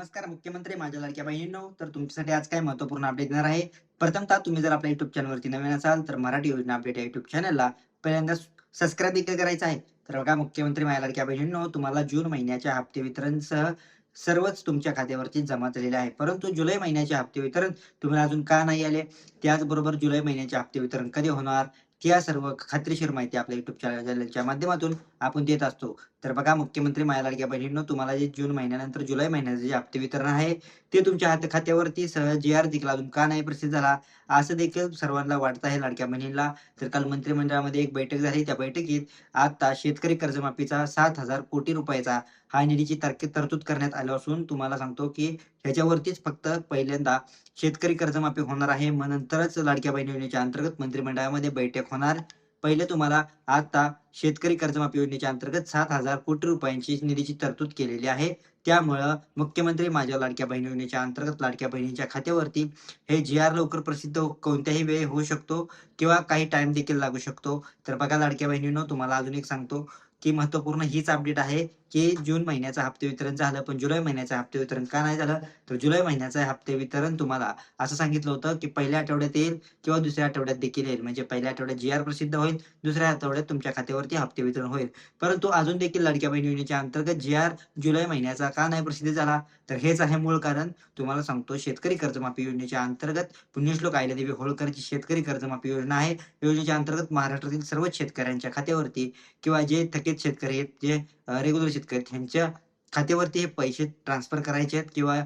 नमस्कार मुख्यमंत्री माझ्या लाडक्या बहिणींनो, तर तुमच्यासाठी आज काय महत्त्वपूर्ण अपडेट येणार आहे. प्रथमतः तुम्ही जर आपल्या YouTube चॅनलवरती नवीन असाल, तर मराठी योजना अपडेट या YouTube चॅनलला पहिल्यांदा सबस्क्राईब देखील करायचं आहे. तर बघा मुख्यमंत्री माझ्या लाडक्या बहिणींनो, तुम्हाला जून महिन्याच्या हप्ते वितरणसह सर्वच तुमच्या खात्यावरती जमा झालेले आहे. परंतु जुलै महिन्याचे हप्ते वितरण तुम्हाला अजून का नाही आले? त्याचबरोबर जुलै महिन्याचे हप्ते वितरण कधी होणार? या सर्व खात्रीशीर माहिती आपल्या YouTube चॅनलच्या माध्यमातून आपण देत असतो. तर बघा मुख्यमंत्री माझ्या लाडक्या बहिणींनो, तुम्हाला जे जून महिन्यानंतर जुलै महिन्याचे जे हप्ते वितरण आहे, ते तुमच्या खात्यावरती सहज जी-आर देखील अजून का नाही प्रसिद्ध झाला, असं देखील सर्वांना वाटत आहे लाडक्या बहिणींना. तर काल मंत्रिमंडळामध्ये एक बैठक झाली. त्या बैठकीत आता शेतकरी कर्जमाफीचा 7,000 कोटी रुपयाचा हा निधीची तरतूद करण्यात आली असून तुम्हाला सांगतो, की ह्याच्यावरतीच फक्त पहिल्यांदा शेतकरी कर्जमाफी होणार आहे. मग नंतरच लाडक्या बहीण योजनेच्या अंतर्गत मंत्रिमंडळामध्ये बैठक होणार. पहिले तुम्हाला आता शेतकरी कर्जमाफी योजनेच्या अंतर्गत 7,000 कोटी रुपयांची निधीची तरतूद केलेली आहे. त्यामुळं मुख्यमंत्री माझ्या लाडक्या बहीण योजनेच्या अंतर्गत लाडक्या बहिणीच्या खात्यावरती हे जी-आर लवकर प्रसिद्ध कोणत्याही वेळी होऊ शकतो किंवा काही टाईम देखील लागू शकतो. तर बघा लाडक्या बहिणींनो, तुम्हाला अजून एक सांगतो, की महत्त्वपूर्ण हीच अपडेट आहे, की जून महिन्याचं हप्ते वितरण झालं, पण जुलै महिन्याचं हप्ते वितरण का नाही झालं? तर जुलै महिन्याचं हप्ते वितरण तुम्हाला असं सांगितलं होतं, की पहिल्या आठवड्यात येईल किंवा दुसऱ्या आठवड्यात देखील येईल. म्हणजे पहिल्या आठवड्यात जी-आर प्रसिद्ध होईल, दुसऱ्या आठवड्यात तुमच्या खात्यावरती हप्ते वितरण होईल. परंतु अजून देखील लाडक्या बहीण योजनेच्या अंतर्गत जी-आर जुलै महिन्याचा का नाही प्रसिद्ध झाला? तर हेच आहे मूळ कारण. तुम्हाला सांगतो, शेतकरी कर्जमाफी योजनेच्या अंतर्गत पुण्यश्लोक अहिल्यादेवी होळकरची शेतकरी कर्जमाफी योजना आहे. योजनेच्या अंतर्गत महाराष्ट्रातील सर्वच शेतकऱ्यांच्या खात्यावरती किंवा जे थकीत शेतकरी आहेत, जे रेग्युलर शेतकरी आहेत, ह्यांच्या खात्यावरती हे पैसे ट्रान्सफर करायचे आहेत किंवा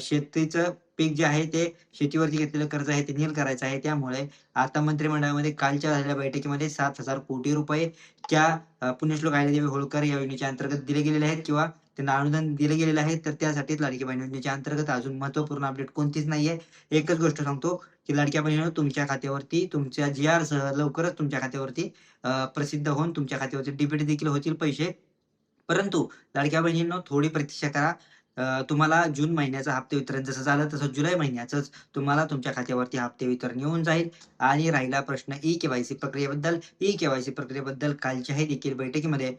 शेतीचं पीक जे आहे ते शेतीवरती घेतलेलं कर्ज आहे ते नील करायचं आहे. त्यामुळे आता मंत्रिमंडळामध्ये कालच्या झालेल्या बैठकीमध्ये 7,000 कोटी रुपये त्या पुण्यश्लोक अहिल्यादेवी होळकर या योजनेच्या अंतर्गत दिले गेलेले आहेत किंवा त्यांना अनुदान दिलं गेलेलं आहे. तर त्यासाठीच लाडकी बहीण योजनेच्या अंतर्गत अजून महत्त्वपूर्ण अपडेट कोणतीच नाहीये. एकच गोष्ट सांगतो, की लाडक्या बहिणीनो, तुमच्या खात्यावरती तुमच्या जी-आरसह लवकरच तुमच्या खात्यावरती प्रसिद्ध होऊन तुमच्या खात्यावरती डेबिट देखील होतील पैसे. परंतु लाडक्या बहिणींनो, थोडी प्रतीक्षा करा. तुम्हाला जून महिन्याचं हप्ते वितरण जसं झालं, तसं जुलै महिन्याचंच तुम्हाला तुमच्या खात्यावरती हप्ते वितरण येऊन जाईल. आणि राहिला प्रश्न ई-के-वाय-सी प्रक्रियेबद्दल. ई-के-वाय-सी प्रक्रियेबद्दल कालच्याही देखील बैठकीमध्ये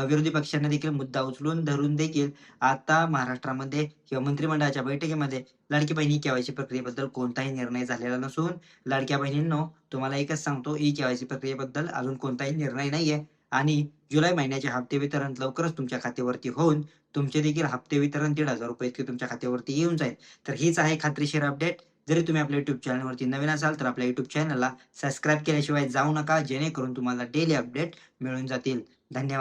विरोधी पक्षांनी देखील मुद्दा उचलून धरून देखील आता महाराष्ट्रामध्ये किंवा मंत्रिमंडळाच्या बैठकीमध्ये लाडकी बहीण ई-के-वाय-सी प्रक्रियेबद्दल कोणताही निर्णय झालेला नसून, लाडक्या बहिणींनो, तुम्हाला एकच सांगतो, ई-के-वाय-सी प्रक्रियेबद्दल अजून कोणताही निर्णय नाहीये आणि जुलै महिन्याचे हप्ते वितरण लवकरच तुमच्या खात्यावरती होऊन तुमचे देखील हप्ते वितरण ₹1,500 इतके तुमच्या खात्यावरती येऊन जाईल. तर हीच आहे खात्रीशीर अपडेट. जरी तुम्ही आपल्या YouTube चॅनलवरती नवीन असाल, तर आपल्या YouTube चॅनलला सबस्क्राईब केल्याशिवाय जाऊ नका, जेणेकरून तुम्हाला डेली अपडेट मिळून जातील. धन्यवाद.